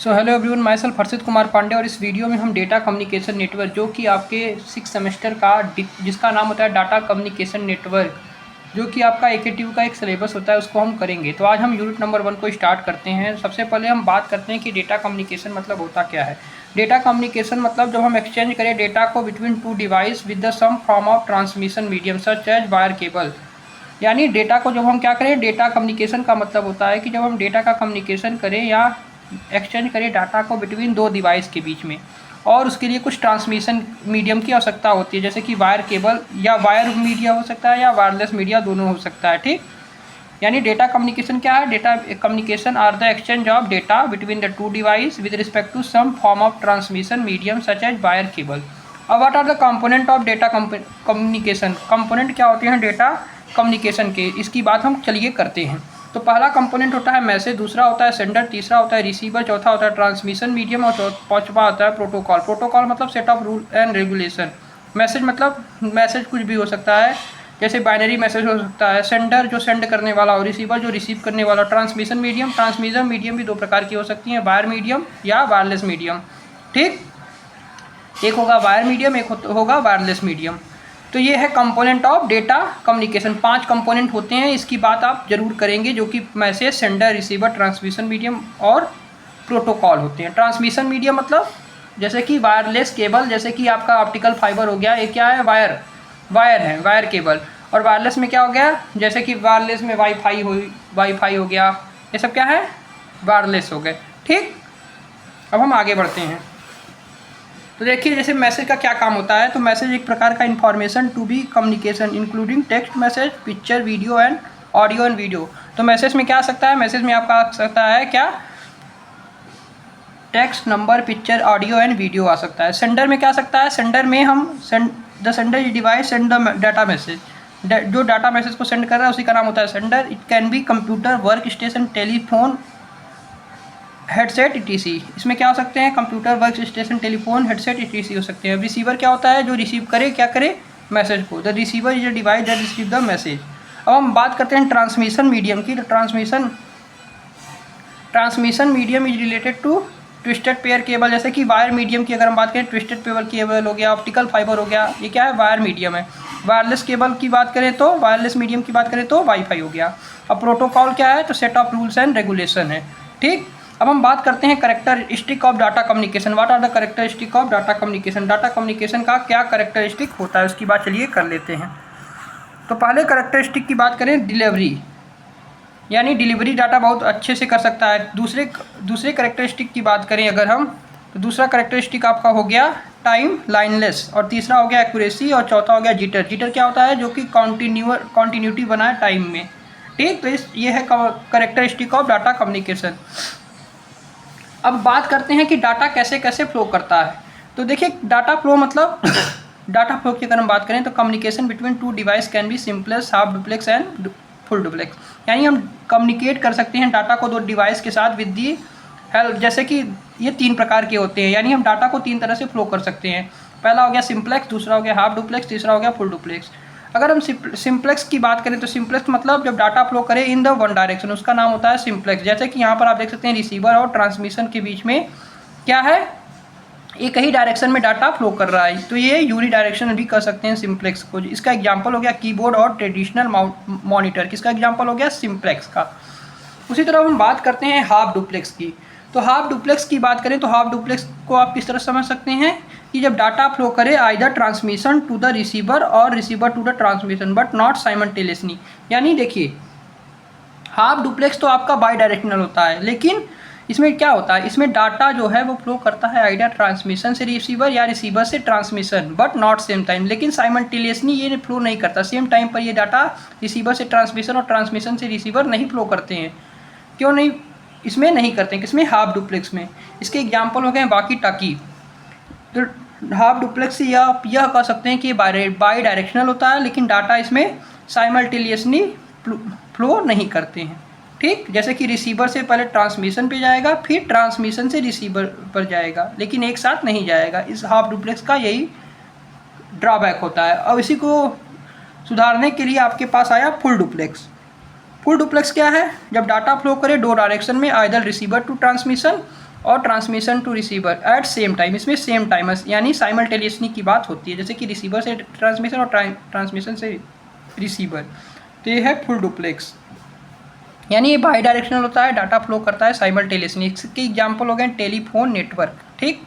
सो hello everyone, myself Harshit Kumar Pandey और इस video में हम डेटा कम्युनिकेशन नेटवर्क जो कि आपके 6 सेमेस्टर का जिसका नाम होता है डाटा कम्युनिकेशन नेटवर्क, जो कि आपका AKTU का एक सिलेबस होता है, उसको हम करेंगे। तो आज हम यूनिट नंबर 1 को स्टार्ट करते हैं। सबसे पहले हम बात करते हैं कि डेटा कम्युनिकेशन मतलब होता क्या है। डेटा कम्युनिकेशन मतलब जब हम एक्सचेंज करें डेटा को between two device with the some form of transmission medium such as wire cable. यानी डेटा को जब हम क्या करें, डेटा कम्युनिकेशन का मतलब होता है कि जब हम डेटा का कम्युनिकेशन करें या एक्सचेंज करें डाटा को बिटवीन दो डिवाइस के बीच में, और उसके लिए कुछ ट्रांसमिशन मीडियम की आवश्यकता होती है, जैसे कि वायर केबल या वायर मीडिया हो सकता है या वायरलेस मीडिया, दोनों हो सकता है। ठीक, यानी डेटा कम्युनिकेशन क्या है? Data communication are the exchange of data between the two device with respect to some form of transmission medium such as wire cable. अब what are the component of data communication? Component क्या होते हैं data communication के, इसकी बात हम चलिए करते हैं। तो पहला कंपोनेंट होता है मैसेज, दूसरा होता है सेंडर, तीसरा होता है रिसीवर, चौथा होता है ट्रांसमिशन मीडियम और पांचवा होता है प्रोटोकॉल। प्रोटोकॉल मतलब set of rule and regulation. Message मतलब मैसेज कुछ भी हो सकता है, जैसे बाइनरी मैसेज हो सकता है। सेंडर जो सेंड करने वाला हो, रिसीवर जो रिसीव करने वाला। ट्रांसमिशन मीडियम भी दो प्रकार की हो सकती हैं, वायर मीडियम या वायरलेस मीडियम। ठीक, एक होगा वायर मीडियम, एक होगा वायरलेस मीडियम। तो ये है component of data communication. 5 component होते हैं, इसकी बात आप जरूर करेंगे, जो कि message, sender, receiver, transmission medium और प्रोटोकॉल होते हैं। ट्रांसमिशन मीडियम मतलब जैसे कि वायरलेस केबल, जैसे कि आपका ऑप्टिकल फाइबर हो गया, ये क्या है? वायर है, वायर केबल। और वायरलेस में क्या हो गया? जैसे कि वायरलेस में वाईफाई हो गया, ये सब क्या है? वायरलेस हो गए। ठीक, अब हम आगे बढ़ते हैं। तो देखिए, जैसे मैसेज का क्या काम होता है। तो मैसेज एक प्रकार का information to be communication including text message, picture, video and audio and video. तो मैसेज में क्या आ सकता है? मैसेज में आपका आ सकता है क्या? Text, number, picture, audio and video आ सकता है। सेंडर में क्या आ सकता है? सेंडर में हम the sender device send the data message. जो डाटा मैसेज को सेंड कर रहा है उसी का नाम होता है sender. It can be computer, work station, telephone, headset, ETC। इसमें क्या हो सकते हैं? Computer, work station, telephone, headset, ETC हो सकते हैं। रिसीवर क्या होता है? जो रिसीव करे, क्या करे? मैसेज को। The receiver is a device that receive the message. अब हम बात करते हैं ट्रांसमिशन मीडियम की। तो transmission medium is related to twisted pair cable. जैसे कि वायर मीडियम की अगर हम बात करें, ट्विस्टेड पेयर केबल हो गया, ऑप्टिकल फाइबर हो गया, ये क्या है? वायर मीडियम है। वायरलेस केबल की बात करें तो, वायरलेस मीडियम की बात करें तो वाईफाई हो गया। अब प्रोटोकॉल क्या है? तो set of rules and regulation है। ठीक, अब हम बात करते हैं characteristic of data communication. What are the characteristic of data communication? Data communication का क्या कैरेक्टरिस्टिक होता है, उसकी बात चलिए कर लेते हैं। तो पहले कैरेक्टरिस्टिक की बात करें, डिलीवरी, यानी डिलीवरी डाटा बहुत अच्छे से कर सकता है। दूसरे कैरेक्टरिस्टिक की बात करें अगर हम, तो दूसरा कैरेक्टरिस्टिक आपका हो गया टाइम लाइनलेस, और तीसरा हो गया एक्यूरेसी, और चौथा हो गया जिटर। जिटर क्या होता है? जो कि कॉन्टिन्यूटी बनाए टाइम में। ठीक, तो ये है कैरेक्टरिस्टिक ऑफ डाटा कम्युनिकेशन। अब बात करते हैं कि डाटा कैसे कैसे फ्लो करता है। तो देखिए, डाटा फ्लो मतलब डाटा फ्लो की अगर हम बात करें तो communication between two device can be simplex, half duplex and full duplex. यानी हम कम्युनिकेट कर सकते हैं डाटा को दो डिवाइस के साथ विद दी हेल्प। जैसे कि ये 3 प्रकार के होते हैं, यानी हम डाटा को 3 तरह से फ्लो कर सकते हैं। पहला हो गया सिंपलेक्स, दूसरा हो गया हाफ डुप्लेक्स, तीसरा हो गया फुल डुप्लेक्स। अगर हम सिंप्लेक्स की बात करें तो सिंप्लेक्स मतलब जब डाटा फ्लो करे इन द वन डायरेक्शन, उसका नाम होता है सिंप्लेक्स। जैसे कि यहाँ पर आप देख सकते हैं रिसीवर और ट्रांसमिशन के बीच में क्या है? एक ही डायरेक्शन में डाटा फ्लो कर रहा है, तो ये यूनी डायरेक्शन भी कर सकते हैं सिंप्लेक्स को। इसका एग्जांपल हो गया कीबोर्ड और ट्रेडिशनल मॉनिटर। किसका एग्जांपल हो गया? सिंप्लेक्स का। उसी तरह हम बात करते हैं हाफ डुप्लेक्स की। तो हाफ डुप्लेक्स की बात करें तो हाफ डुप्लेक्स को आप किस तरह समझ सकते हैं कि जब डाटा फ्लो करे either transmission to the receiver और receiver to the transmission but not simultaneously. यानी देखिए, हाफ डुप्लेक्स तो आपका बाई डायरेक्शनल होता है, लेकिन इसमें क्या होता है? इसमें डाटा जो है वो फ्लो करता है आइदर ट्रांसमिशन से रिसीवर या रिसीवर से transmission, but not same time. लेकिन साइमल्टेनियसली ये फ्लो नहीं करता, सेम टाइम पर ये डाटा रिसीवर से ट्रांसमिशन और ट्रांसमिशन से रिसीवर नहीं फ्लो करते हैं। क्यों नहीं इसमें नहीं करते हैं? किसमें? हाफ डुप्लेक्स में। इसके एग्जांपल हो गए बाकी टाकी। तो हाफ डुप्लेक्स से आप यह कह सकते हैं कि बाई डायरेक्शनल होता है, लेकिन डाटा इसमें साइमल्टेनियसली फ्लो नहीं करते हैं। ठीक, जैसे कि रिसीवर से पहले ट्रांसमिशन पे जाएगा, फिर ट्रांसमिशन से रिसीवर पर जाएगा, लेकिन एक साथ नहीं जाएगा। इस हाफ डुप्लेक्स का यही ड्रॉबैक होता है। अब इसी को सुधारने के लिए आपके पास आया फुल डुप्लेक्स। फुल डुप्लेक्स क्या है? जब डाटा फ्लो करे दो डायरेक्शन में, आइदर रिसीवर टू ट्रांसमिशन और transmission to receiver at same time. इसमें सेम टाइम यानी साइमल्टेनियसली की बात होती है, जैसे कि रिसीवर से ट्रांसमिशन और ट्रांसमिशन से रिसीवर। तो ये है फुल डुप्लेक्स, यानी ये बाई डायरेक्शनल होता है, डाटा फ्लो करता है साइमल्टेनियसली। इसके एग्जाम्पल हो गए टेलीफोन नेटवर्क। ठीक,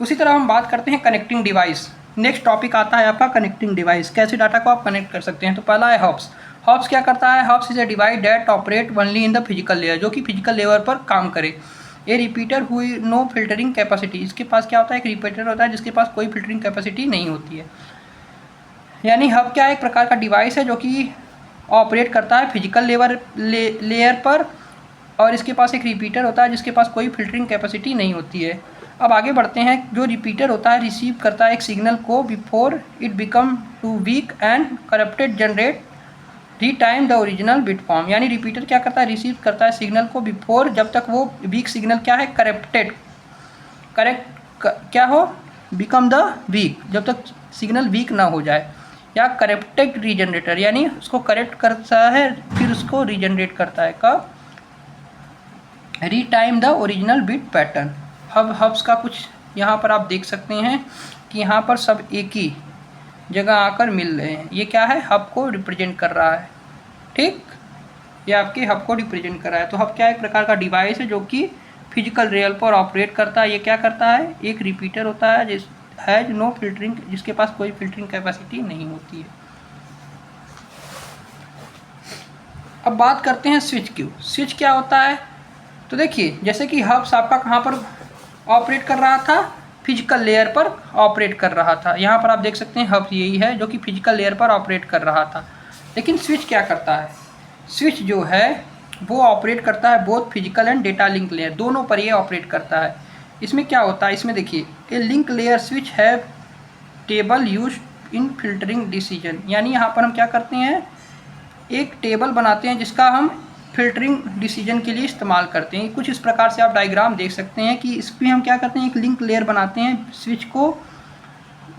उसी तरह हम बात करते हैं कनेक्टिंग डिवाइस। नेक्स्ट टॉपिक आता है आपका कनेक्टिंग डिवाइस, कैसे डाटा को आप कनेक्ट कर सकते हैं। तो पहला है हब्स। हब्स क्या करता है? Hubs is a device that operate only in the physical layer, जो कि फिजिकल लेयर पर काम करे। ए रिपीटर हुई नो फिल्टरिंग कैपेसिटी, इसके पास क्या होता है? एक रिपीटर होता है जिसके पास कोई फिल्टरिंग कैपेसिटी नहीं होती है। यानी हब क्या है? एक प्रकार का डिवाइस है जो कि ऑपरेट करता है फिजिकल लेयर पर, और इसके पास एक रिपीटर होता है जिसके पास कोई फिल्टरिंग कैपेसिटी नहीं होती है। अब आगे बढ़ते हैं। जो रिपीटर होता है रिसीव करता है एक सिग्नल को before it become too weak and corrupted generate retime the original bit form. यानी रिपीटर क्या करता है? रिसीव करता है सिग्नल को बिफोर, जब तक वो वीक सिग्नल क्या है? क्या हो? बिकम द वीक, जब तक सिग्नल वीक ना हो जाए। या करेक्टेड रीजनरेटर, यानी उसको करेक्ट करता है फिर उसको रीजनरेट करता है। कब? Retime the original bit pattern. Hubs का कुछ यहाँ पर आप देख सकते हैं कि यहाँ पर सब एक ही जगह आकर मिल रहे हैं। ये क्या है? हब को रिप्रेजेंट कर रहा है। ठीक, ये आपके हब को रिप्रेजेंट कर रहा है। तो हब क्या एक प्रकार का डिवाइस है जो कि फिजिकल लेयर पर ऑपरेट करता है। ये क्या करता है? एक रिपीटर होता है नो फिल्टरिंग, जिसके पास कोई फिल्टरिंग कैपेसिटी नहीं होती है। अब बात करते हैं स्विच की। स्विच क्या होता है? तो देखिए, जैसे कि हब्स आपका कहाँ पर ऑपरेट कर रहा था? फिजिकल लेयर पर ऑपरेट कर रहा था। यहाँ पर आप देख सकते हैं हब यही है जो कि फिजिकल लेयर पर ऑपरेट कर रहा था। लेकिन स्विच क्या करता है? स्विच जो है वो ऑपरेट करता है both physical and data link layer, दोनों पर ये ऑपरेट करता है। इसमें क्या होता है? इसमें देखिए, ए लिंक लेयर स्विच है table use in filtering decision. यानी यहाँ पर हम क्या करते हैं? एक टेबल बनाते हैं जिसका हम फिल्टरिंग डिसीजन के लिए इस्तेमाल करते हैं। कुछ इस प्रकार से आप डायग्राम देख सकते हैं कि इस पर हम क्या करते हैं? एक लिंक लेयर बनाते हैं स्विच को,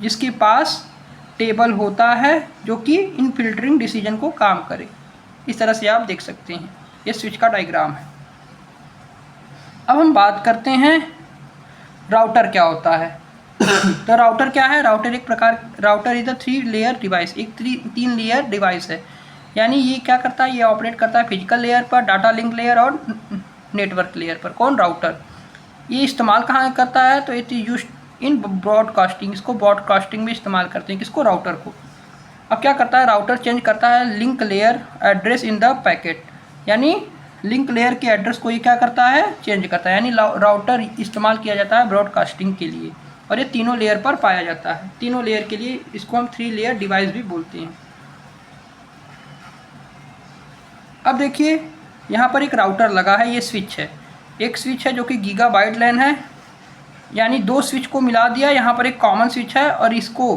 जिसके पास टेबल होता है जो कि इन फिल्टरिंग डिसीजन को काम करे। इस तरह से आप देख सकते हैं, ये स्विच का डायग्राम है। अब हम बात करते हैं राउटर क्या होता है। तो राउटर क्या है? Router is the 3 layer device, एक 3 लेयर डिवाइस है। यानी ये क्या करता है? ये ऑपरेट करता है फिजिकल लेयर पर, डाटा लिंक लेयर और नेटवर्क लेयर पर। कौन? राउटर। ये इस्तेमाल कहाँ करता है? तो it is used in broadcasting, इसको ब्रॉडकास्टिंग में इस्तेमाल करते हैं। किसको? राउटर को। अब क्या करता है? राउटर चेंज करता है link layer address in the packet, यानी लिंक लेयर के एड्रेस को ये क्या करता है? चेंज करता है। यानी राउटर इस्तेमाल किया जाता है ब्रॉडकास्टिंग के लिए, और ये तीनों लेयर पर पाया जाता है। तीनों लेयर के लिए इसको हम 3 लेयर डिवाइस भी बोलते हैं। अब देखिए, यहाँ पर एक राउटर लगा है, ये स्विच है। एक स्विच है जो कि गीगाबाइट लैन है, यानी 2 स्विच को मिला दिया। यहाँ पर एक कॉमन स्विच है और इसको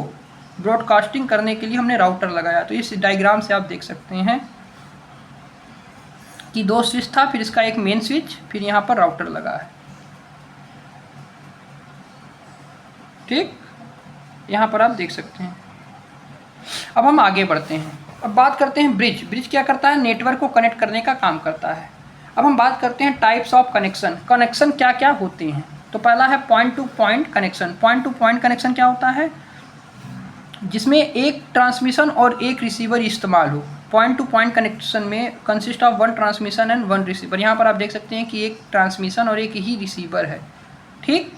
ब्रॉडकास्टिंग करने के लिए हमने राउटर लगाया। तो इस डायग्राम से आप देख सकते हैं कि 2 स्विच था, फिर इसका एक मेन स्विच, फिर यहाँ पर राउटर लगा है। ठीक, यहाँ पर आप देख सकते हैं। अब हम आगे बढ़ते हैं। अब बात करते हैं ब्रिज। ब्रिज क्या करता है? नेटवर्क को कनेक्ट करने का काम करता है। अब हम बात करते हैं टाइप्स ऑफ कनेक्शन। कनेक्शन क्या क्या होते हैं? तो पहला है point to point connection. Point to point connection क्या होता है? जिसमें एक ट्रांसमिशन और एक रिसीवर इस्तेमाल हो। पॉइंट टू पॉइंट कनेक्शन में consist of 1 transmission and 1 receiver. यहाँ पर आप देख सकते हैं कि एक ट्रांसमिशन और एक ही रिसीवर है। ठीक,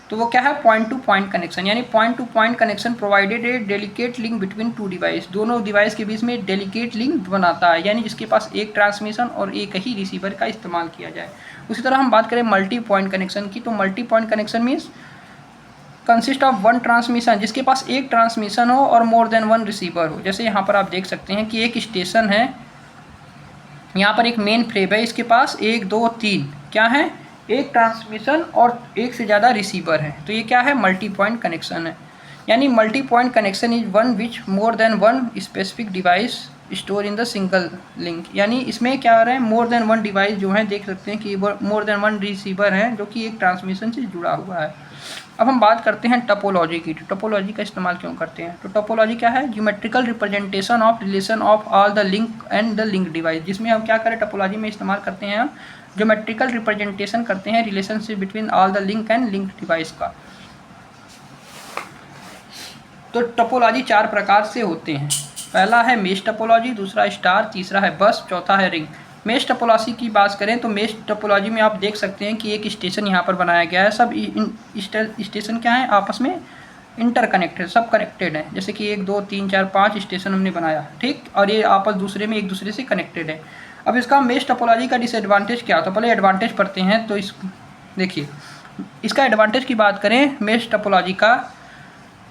तो वो क्या है? Point to point connection. यानी point to point connection provided a delicate link between 2 device. दोनों डिवाइस के बीच में डेलिकेट लिंक बनाता है, यानी जिसके पास एक ट्रांसमिशन और एक ही रिसीवर का इस्तेमाल किया जाए। उसी तरह हम बात करें मल्टी पॉइंट कनेक्शन की, तो multi point connection means consist of 1 transmission, जिसके पास एक ट्रांसमिशन हो और मोर देन 1 रिसीवर हो। जैसे यहाँ पर आप देख सकते हैं कि एक स्टेशन है, यहाँ पर एक मेन फ्रेम है, इसके पास 1 2 3 क्या है? एक ट्रांसमिशन और एक से ज़्यादा रिसीवर है। तो ये क्या है? मल्टी पॉइंट कनेक्शन है। यानी multi point connection is one which more than 1 specific device store in the single link. यानी इसमें क्या हो रहा है? मोर देन 1 डिवाइस जो है, देख सकते हैं कि मोर देन 1 रिसीवर है जो कि एक ट्रांसमिशन से जुड़ा हुआ है। अब हम बात करते हैं टोपोलॉजी की। तो टोपोलॉजी का इस्तेमाल क्यों करते हैं? तो टोपोलॉजी क्या है? Geometrical representation of relation of all the link and the link device. जिसमें हम क्या करें? टोपोलॉजी में इस्तेमाल करते हैं ज्योमेट्रिकल रिप्रेजेंटेशन करते हैं relationship between all the link and link device का। तो टोपोलॉजी 4 प्रकार से होते हैं। पहला है मेश टोपोलॉजी, दूसरा स्टार, तीसरा है बस, चौथा है रिंग। मेश टोपोलॉजी की बात करें तो मेश टोपोलॉजी में आप देख सकते हैं कि एक स्टेशन यहाँ पर बनाया गया है। सब स्टेशन क्या है, आपस में इंटरकनेक्टेड, सब कनेक्टेड है। जैसे कि 1 2 3 4 5 स्टेशन हमने बनाया, ठीक, और ये आपस दूसरे में एक दूसरे से कनेक्टेड है। अब इसका मेश टोपोलॉजी का डिसएडवांटेज क्या होता है, पहले एडवांटेज पढ़ते हैं। तो इस देखिए, इसका एडवांटेज की बात करें मेश टोपोलॉजी का,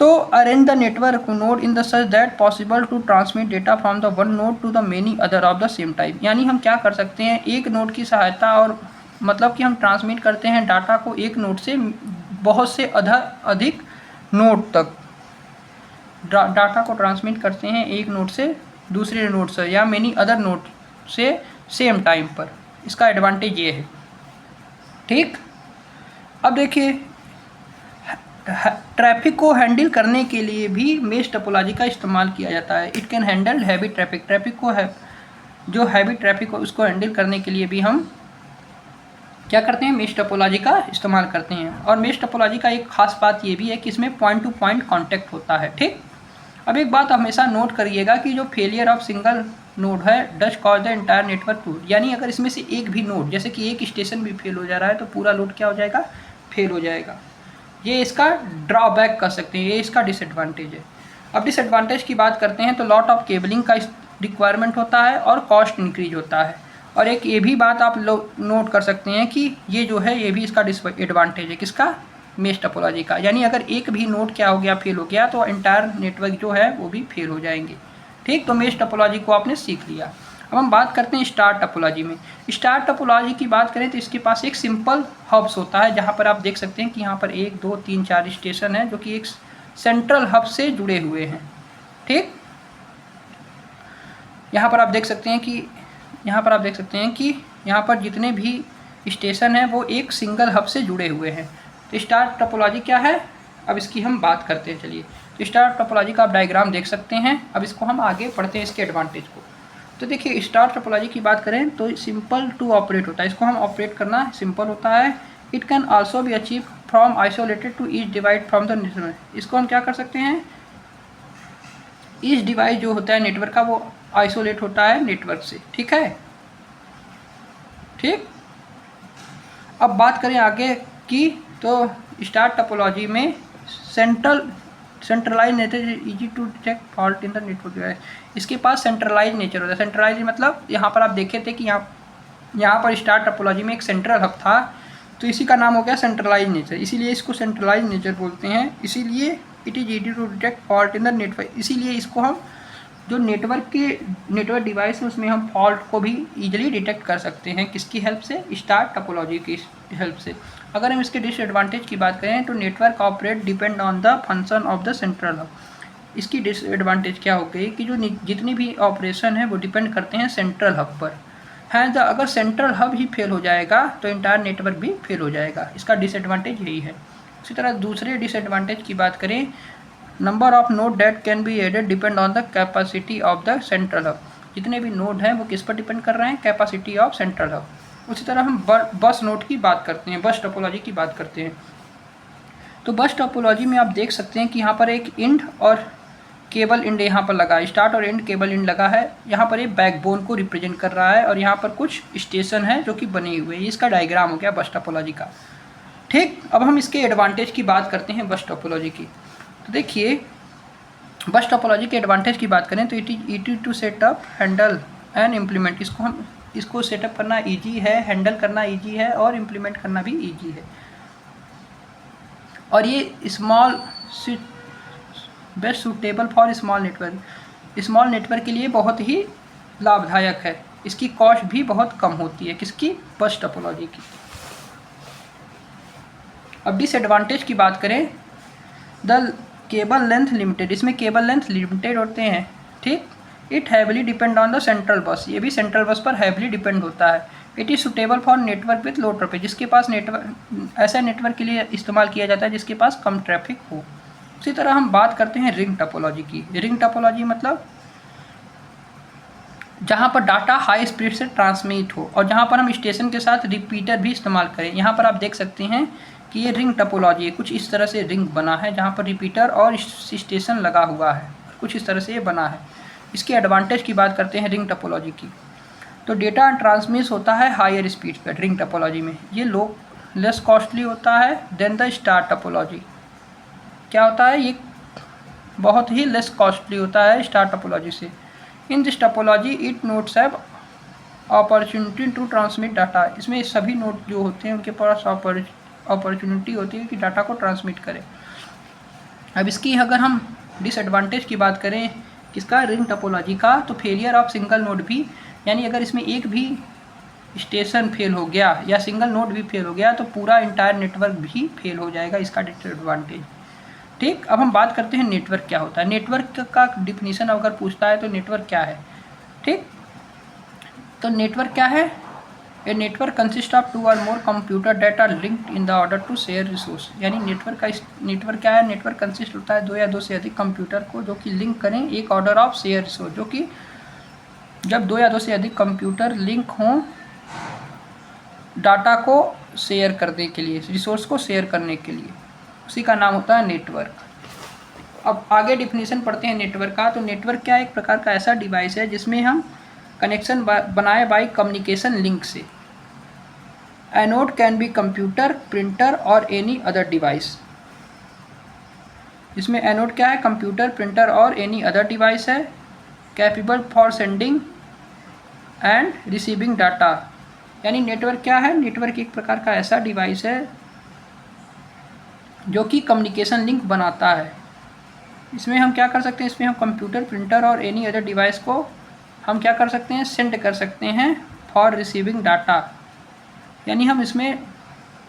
तो arrange the network node in the such that possible to transmit data from the one node to the many other of the same type. यानी हम क्या कर सकते हैं, एक नोड की सहायता, और मतलब कि हम ट्रांसमिट करते हैं डाटा को एक नोड से बहुत से अधिक नोड तक डाटा को ट्रांसमिट करते हैं एक नोड से दूसरे नोड से या मेनी अदर नोड से सेम टाइम पर। इसका एडवांटेज ये है, ठीक। अब देखिए, ट्रैफिक को हैंडल करने के लिए भी मेश टोपोलॉजी का इस्तेमाल किया जाता है। It can handle heavy traffic, traffic को है जो हैवी ट्रैफिक हो उसको हैंडल करने के लिए भी हम क्या करते हैं, मेश टोपोलॉजी का इस्तेमाल करते हैं। और मेश टोपोलॉजी का एक खास बात ये भी है कि इसमें पॉइंट टू पॉइंट कॉन्टैक्ट होता है, ठीक। अब एक बात हमेशा नोट करिएगा कि जो फेलियर ऑफ सिंगल नोड है does cause the entire network to, यानी अगर इसमें से एक भी नोड, जैसे कि एक स्टेशन भी फेल हो जा रहा है तो पूरा लोड क्या हो जाएगा, फेल हो जाएगा। ये इसका ड्रॉबैक कर सकते हैं, ये इसका डिसएडवांटेज है। अब डिसएडवांटेज की बात करते हैं तो लॉट ऑफ केबलिंग का रिक्वायरमेंट होता है और कॉस्ट इंक्रीज होता है। और एक ये भी बात आप लोग नोट कर सकते हैं कि ये जो है ये भी इसका डिसएडवांटेज है, किसका, मेश टोपोलॉजी का। यानी अगर एक भी नोड क्या हो गया, फेल हो गया, तो एंटायर नेटवर्क जो है वो भी फेल हो जाएंगे, ठीक। तो मेश टोपोलॉजी को आपने सीख लिया। अब हम बात करते हैं स्टार टोपोलॉजी में। स्टार टोपोलॉजी की बात करें तो इसके पास एक सिंपल हब्स होता है, जहाँ पर आप देख सकते हैं कि यहाँ पर 1 2 3 4 स्टेशन है जो कि एक सेंट्रल हब से जुड़े हुए हैं, ठीक। यहाँ पर आप देख सकते हैं कि यहाँ पर जितने भी स्टेशन हैं वो एक सिंगल हब से जुड़े हुए हैं। तो स्टार टोपोलॉजी क्या है, अब इसकी हम बात करते हैं। चलिए, तो स्टार टोपोलॉजी का आप डायग्राम देख सकते हैं। अब इसको हम आगे पढ़ते हैं, इसके एडवांटेज को। तो देखिए, स्टार टोपोलॉजी की बात करें तो सिंपल टू ऑपरेट होता है, इसको हम ऑपरेट करना सिंपल होता है। It can also be achieve from isolated to each divide from the network. इसको हम क्या कर सकते हैं, ईच डिवाइस जो होता है नेटवर्क का वो आइसोलेट होता है नेटवर्क से, ठीक है, ठीक। अब बात करें आगे की, तो स्टार टोपोलॉजी में centralize nature easy to detect fault in the network. इसके पास सेंट्रलाइज नेचर होता है। सेंट्रलाइज मतलब यहाँ पर आप देखे थे कि यहाँ पर स्टार टोपोलॉजी में एक सेंट्रल हब था, तो इसी का नाम हो गया सेंट्रलाइज नेचर, इसीलिए इसको सेंट्रलाइज नेचर बोलते हैं। इसीलिए it is easy to detect fault in the network, इसीलिए इसको हम जो नेटवर्क डिवाइस है उसमें हम फॉल्ट को भी ईजिली डिटेक्ट कर सकते हैं। किसकी हेल्प से, स्टार टोपोलॉजी की हेल्प से। अगर हम इसके डिसएडवांटेज की बात करें तो network operate depend on the function of the central hub. इसकी डिसएडवांटेज क्या हो गई कि जो जितनी भी ऑपरेशन है वो डिपेंड करते हैं सेंट्रल हब पर है। तो अगर सेंट्रल हब ही फेल हो जाएगा तो इंटायर नेटवर्क भी फेल हो जाएगा। इसका डिसएडवांटेज यही है। इसी तरह दूसरे डिसएडवांटेज की बात करें, number of node that can be added depend on the capacity of the central hub. जितने भी नोड हैं वो किस पर डिपेंड कर रहे हैं, कैपेसिटी ऑफ सेंट्रल हब। उसी तरह हम बस नोड की बात करते हैं, बस टोपोलॉजी की बात करते हैं। तो बस टोपोलॉजी में आप देख सकते हैं कि यहाँ पर एक इंड और केबल इंड यहाँ पर लगा है, स्टार्ट और एंड केबल इंड लगा है। यहाँ पर एक बैकबोन को रिप्रेजेंट कर रहा है और यहाँ पर कुछ स्टेशन है जो कि बने हुए हैं। इसका डायग्राम हो गया बस टोपोलॉजी का, ठीक। अब हम इसके एडवांटेज की बात करते हैं बस टोपोलॉजी की। तो देखिए, बस टोपोलॉजी के एडवांटेज की बात करें तो it is easy to set up, handle and implement. इसको सेटअप करना इजी है, हैंडल करना इजी है और इम्प्लीमेंट करना भी इजी है। और ये best suitable for small network के लिए बहुत ही लाभदायक है। इसकी कॉस्ट भी बहुत कम होती है, किसकी, बस टोपोलॉजी की। अब डिसएडवांटेज की बात करें, द केबल लेंथ लिमिटेड, इसमें केबल लेंथ लिमिटेड होते हैं, ठीक। It heavily depend on the central bus, ये भी सेंट्रल बस पर हैवली डिपेंड होता है। It is suitable for network with low traffic, जिसके पास ऐसा नेटवर्क के लिए इस्तेमाल किया जाता है जिसके पास कम ट्रैफिक हो। उसी तरह हम बात करते हैं रिंग टोपोलॉजी की। रिंग टोपोलॉजी मतलब जहाँ पर डाटा हाई स्पीड से ट्रांसमिट हो और जहाँ पर हम स्टेशन के साथ रिपीटर भी इस्तेमाल करें। यहाँ पर आप देख सकते हैं कि ये रिंग टोपोलॉजी है, कुछ इस तरह से रिंग बना है जहाँ पर रिपीटर और स्टेशन लगा हुआ है, कुछ इस तरह से ये बना है। इसके एडवांटेज की बात करते हैं रिंग टोपोलॉजी की, तो डेटा ट्रांसमिट होता है हायर स्पीड पर रिंग टोपोलॉजी में। ये लेस कॉस्टली होता है देन द स्टार टोपोलॉजी। क्या होता है, ये बहुत ही लेस कॉस्टली होता है स्टार टोपोलॉजी से। In this topology it nodes have opportunity to transmit data. इसमें सभी नोड जो होते हैं उनके पास अपॉर्चुनिटी होती है कि डाटा को ट्रांसमिट करें। अब इसकी अगर हम डिसएडवांटेज की बात करें किसका, रिंग टोपोलॉजी का, तो फेलियर ऑफ सिंगल नोड भी, यानी अगर इसमें एक भी स्टेशन फेल हो गया या सिंगल नोड भी फेल हो गया तो पूरा इंटायर नेटवर्क भी फेल हो जाएगा, इसका डिसएडवांटेज। ठीक, अब हम बात करते हैं नेटवर्क क्या होता है। नेटवर्क का डिफिनीशन अगर पूछता है तो नेटवर्क क्या है। ठीक, तो नेटवर्क क्या है, ए नेटवर्क कंसिस्ट ऑफ 2 और more computer that are linked in the order to share resource. यानी नेटवर्क क्या है, नेटवर्क कंसिस्ट होता है 2 या 2 से अधिक कंप्यूटर को जो कि लिंक करें एक ऑर्डर ऑफ शेयर रिसोर्स, जो कि जब 2 या 2 से अधिक कंप्यूटर लिंक हों डाटा को शेयर करने के लिए, रिसोर्स को शेयर करने के लिए, उसी का नाम होता है नेटवर्क। अब आगे डिफिनीशन पढ़ते हैं नेटवर्क का। तो नेटवर्क क्या है, एक प्रकार का ऐसा डिवाइस है जिसमें हम कनेक्शन बनाए बाय कम्युनिकेशन लिंक से। A node can be computer, printer और एनी अदर डिवाइस। इसमें ए नोड क्या है, कंप्यूटर, प्रिंटर और एनी अदर डिवाइस है, capable for sending and receiving data. यानी नेटवर्क क्या है, नेटवर्क एक प्रकार का ऐसा डिवाइस है जो कि कम्युनिकेशन लिंक बनाता है। इसमें हम क्या कर सकते हैं, इसमें हम कंप्यूटर, प्रिंटर और एनी अदर डिवाइस को हम क्या कर सकते हैं, सेंड कर सकते हैं फॉर रिसीविंग डाटा। यानी हम इसमें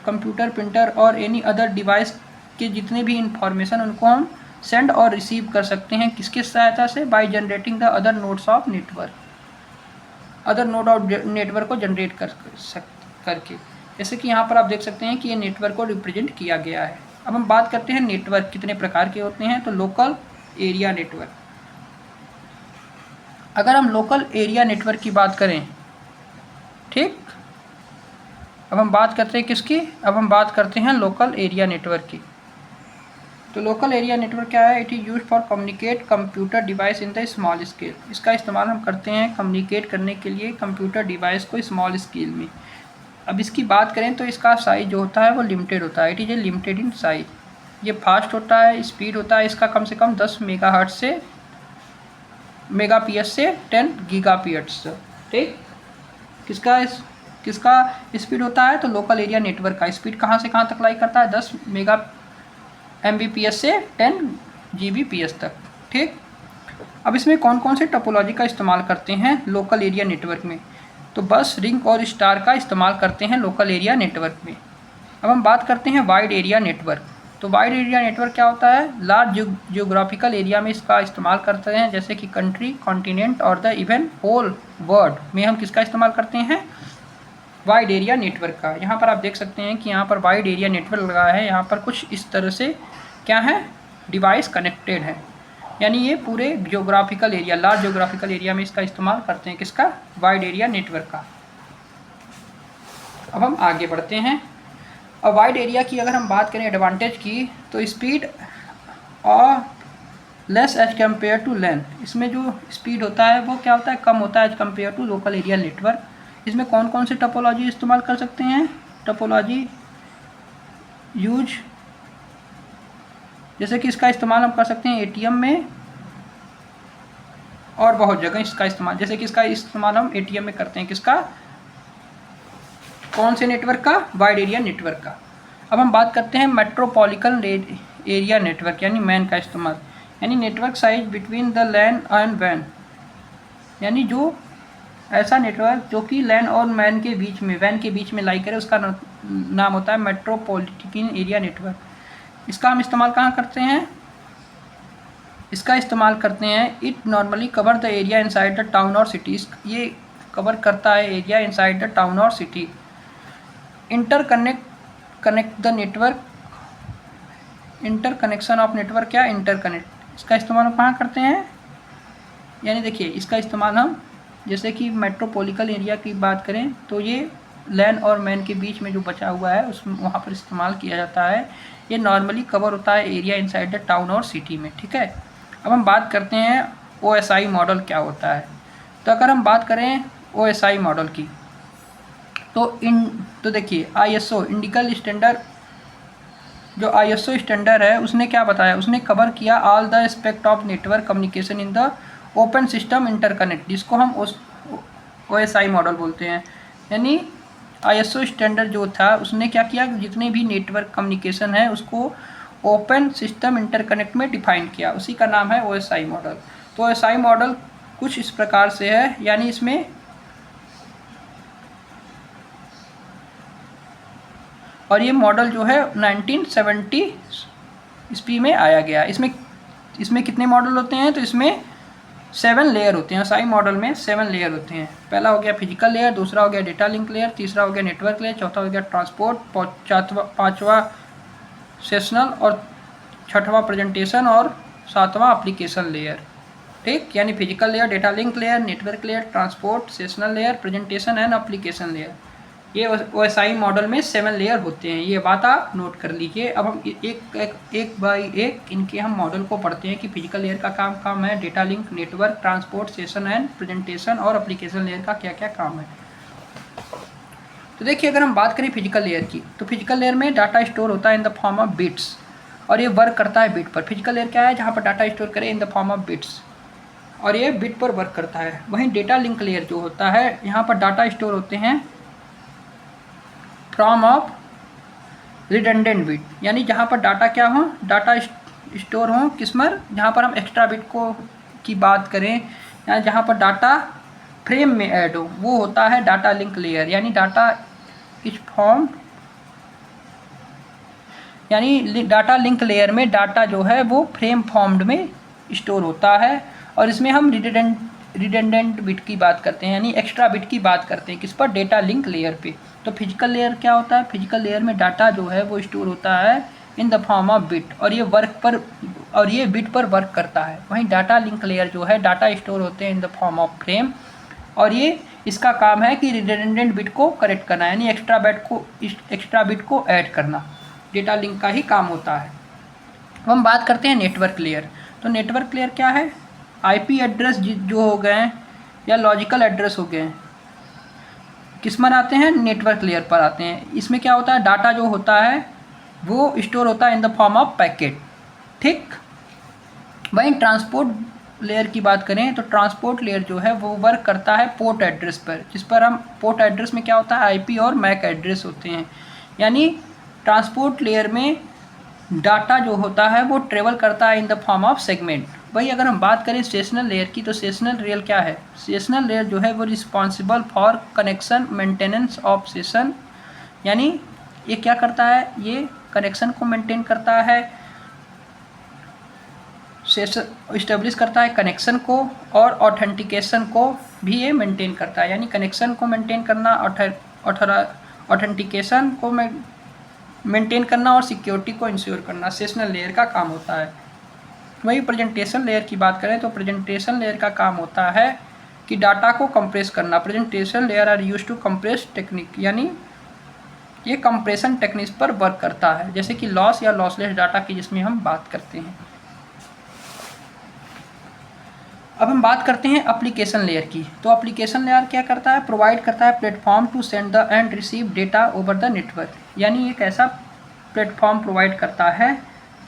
कंप्यूटर, प्रिंटर और एनी अदर डिवाइस के जितने भी इंफॉर्मेशन उनको हम सेंड और रिसीव कर सकते हैं, किसके सहायता से, by generating the other nodes of network. Other node of network को जनरेट करके। जैसे कि यहाँ पर आप देख सकते हैं कि ये नेटवर्क को रिप्रेजेंट किया गया है। अब हम बात करते हैं नेटवर्क कितने प्रकार के होते हैं। तो लोकल एरिया नेटवर्क, अगर हम लोकल एरिया नेटवर्क की बात करें, ठीक, अब हम बात करते हैं किसकी, अब हम बात करते हैं लोकल एरिया नेटवर्क की। तो लोकल एरिया नेटवर्क क्या है, it is use for communicate computer device in the small scale. इसका इस्तेमाल हम करते हैं कम्युनिकेट करने के लिए कंप्यूटर डिवाइस को स्मॉल स्केल में। अब इसकी बात करें तो इसका साइज जो होता है वो लिमिटेड होता है, it is a limited in size. ये फास्ट होता है, स्पीड होता है इसका कम से कम 10 मेगाहर्ट्ज से मेगापीएस से 10 गीगापीएस। ठीक, किसका स्पीड होता है, तो लोकल एरिया नेटवर्क का स्पीड कहाँ से कहाँ तक लाई करता है, 10 मेगा एमबीपीएस से 10 जीबीपीएस तक। ठीक, अब इसमें कौन कौन से टोपोलॉजी का इस्तेमाल करते हैं लोकल एरिया नेटवर्क में, तो बस, रिंग और स्टार का इस्तेमाल करते हैं लोकल एरिया नेटवर्क में। अब हम बात करते हैं वाइड एरिया नेटवर्क। तो वाइड एरिया नेटवर्क क्या होता है, लार्ज जियोग्राफिकल एरिया में इसका इस्तेमाल करते हैं, जैसे कि कंट्री, कॉन्टिनेंट और द इवन होल वर्ल्ड में हम किसका इस्तेमाल करते हैं, वाइड एरिया नेटवर्क का। यहाँ पर आप देख सकते हैं कि यहाँ पर वाइड एरिया नेटवर्क लगा है, यहाँ पर कुछ इस तरह से क्या है, डिवाइस कनेक्टेड है, यानी ये पूरे geographical area, large geographical area में इसका इस्तेमाल करते हैं, किसका, वाइड एरिया नेटवर्क का। अब हम आगे बढ़ते हैं। अब वाइड एरिया की अगर हम बात करें एडवांटेज की, तो स्पीड और less as compare to length. इसमें जो स्पीड होता है वो क्या होता है, कम होता है as compare to local area network. इसमें कौन कौन से टोपोलॉजी इस्तेमाल कर सकते हैं, टोपोलॉजी यूज, जैसे कि इसका इस्तेमाल हम कर सकते हैं एटीएम में और बहुत जगह इसका इस्तेमाल, जैसे कि इसका इस्तेमाल हम एटीएम में करते हैं, किसका, कौन से नेटवर्क का, वाइड एरिया नेटवर्क का। अब हम बात करते हैं मेट्रोपॉलिटन एरिया नेटवर्क यानी मैन का इस्तेमाल, यानी network size between the LAN and वैन, यानी जो ऐसा नेटवर्क जो कि लैन और मैन के बीच में, वैन के बीच में लाई करे, उसका नाम होता है मेट्रोपॉलिटन एरिया नेटवर्क। इसका हम इस्तेमाल कहाँ करते हैं, इसका इस्तेमाल करते हैं, it normally cover the area inside the town और सिटीज़। ये कवर करता है एरिया इनसाइड द टाउन और city. Connect the network, interconnection of network क्या, इंटरकनेक्ट। इसका इस्तेमाल हम कहाँ करते हैं, यानी देखिए इसका इस्तेमाल हम जैसे कि मेट्रोपॉलिटन एरिया की बात करें तो ये लैन और मैन के बीच में जो बचा हुआ है उसमें वहाँ पर इस्तेमाल किया जाता है। ये नॉर्मली कवर होता है एरिया इनसाइड द टाउन और सिटी में, ठीक है। अब हम बात करते हैं OSI मॉडल क्या होता है। तो अगर हम बात करें OSI मॉडल की तो देखिए ISO इंडिकल स्टैंडर्ड, जो ISO स्टैंडर्ड है उसने क्या बताया, उसने कवर किया all the aspect of network communication in the open system interconnect, जिसको हम OSI मॉडल बोलते हैं। यानी ISO स्टैंडर्ड जो था उसने क्या किया, जितने भी नेटवर्क कम्युनिकेशन है उसको ओपन सिस्टम इंटरकनेक्ट में डिफाइन किया, उसी का नाम है OSI मॉडल। तो OSI मॉडल कुछ इस प्रकार से है, यानी इसमें और ये मॉडल जो है 1970 ईस्वी में आया गया। इसमें कितने मॉडल होते हैं, तो इसमें 7 लेयर होते हैं। OSI मॉडल में 7 लेयर होते हैं। पहला हो गया फिजिकल लेयर, दूसरा हो गया डेटा लिंक लेयर, तीसरा हो गया नेटवर्क लेयर, चौथा हो गया ट्रांसपोर्ट, पाँचवा सेशनल और छठवां प्रेजेंटेशन और सातवां एप्लीकेशन लेयर, ठीक। यानी physical layer, data link layer, network layer, transport, sessional layer, presentation and application layer, ये OSI मॉडल में 7 लेयर होते हैं। ये बात आप नोट कर लीजिए। अब हम एक बाई एक इनके हम मॉडल को पढ़ते हैं कि फिजिकल लेयर का काम है, data link, network, transport, session and presentation और एप्लीकेशन लेयर का क्या क्या काम है। तो देखिए अगर हम बात करें फिजिकल लेयर की, तो फिजिकल लेयर में डाटा स्टोर होता है in the form of bits और ये वर्क करता है बिट पर। फिजिकल लेयर क्या है, जहाँ पर डाटा स्टोर करें in the form of bits और ये बिट पर वर्क करता है। वहीं डेटा लिंक लेयर जो होता है, यहाँ पर डाटा स्टोर होते हैं फ्रॉम ऑफ रिडंडेंट बिट, यानी जहाँ पर डाटा क्या हो, डाटा स्टोर हो किस पर, जहाँ पर हम एक्स्ट्रा बिट को की बात करें या जहाँ पर डाटा फ्रेम में ऐड हो, वो होता है डाटा लिंक लेयर। यानी डाटा इस फॉर्म, यानी डाटा लिंक लेयर में डाटा जो है वो फ्रेम फॉर्म्ड में स्टोर होता है और इसमें हम रिडंडेंट बिट की बात करते हैं, यानी एक्स्ट्रा बिट की बात करते हैं किस पर, डेटा लिंक लेयर पे। तो फिजिकल लेयर क्या होता है, फिजिकल लेयर में डाटा जो है वो स्टोर होता है in the form of bit और ये बिट पर वर्क करता है। वहीं डाटा लिंक लेयर जो है, डाटा स्टोर होते हैं in the form of frame और ये इसका काम है कि रिडंडेंट बिट को करेक्ट करना, यानी एक्स्ट्रा बिट को ऐड करना, डेटा लिंक का ही काम होता है। अब हम बात करते हैं नेटवर्क लेयर। तो नेटवर्क लेयर क्या है, IP एड्रेस जो हो गए या लॉजिकल एड्रेस हो गए, किस में आते हैं, नेटवर्क लेयर पर आते हैं। इसमें क्या होता है, डाटा जो होता है वो स्टोर होता है in the form of packet, ठीक। वहीं ट्रांसपोर्ट लेयर की बात करें तो ट्रांसपोर्ट लेयर जो है वो वर्क करता है पोर्ट एड्रेस पर, जिस पर हम पोर्ट एड्रेस में क्या होता है, IP और MAC एड्रेस होते हैं। यानी ट्रांसपोर्ट लेयर में डाटा जो होता है वो ट्रेवल करता है in the form of segment. वही अगर हम बात करें सेशनल लेयर की, तो सेशनल लेयर क्या है, सेशनल लेयर जो है वो responsible for connection maintenance of session, यानी ये क्या करता है, ये कनेक्शन को मेंटेन करता है, सेशन इस्टेब्लिश करता है कनेक्शन को और ऑथेंटिकेशन को भी ये मेंटेन करता है। यानी कनेक्शन को मेंटेन करना, ऑथेंटिकेशन को मेंटेन करना और सिक्योरिटी को इंश्योर करना सेशनल लेयर का काम होता है। वही प्रेजेंटेशन लेयर की बात करें तो प्रेजेंटेशन लेयर का काम होता है कि डाटा को कंप्रेस करना। Presentation layer are used to compress technique, यानी ये कंप्रेशन टेक्निक्स पर वर्क करता है, जैसे कि लॉस या लॉसलेस डाटा की जिसमें हम बात करते हैं। अब हम बात करते हैं एप्लीकेशन लेयर की। तो एप्लीकेशन लेयर क्या करता है, प्रोवाइड करता है platform to send the and receive data over the network, यानी एक ऐसा प्लेटफॉर्म प्रोवाइड करता है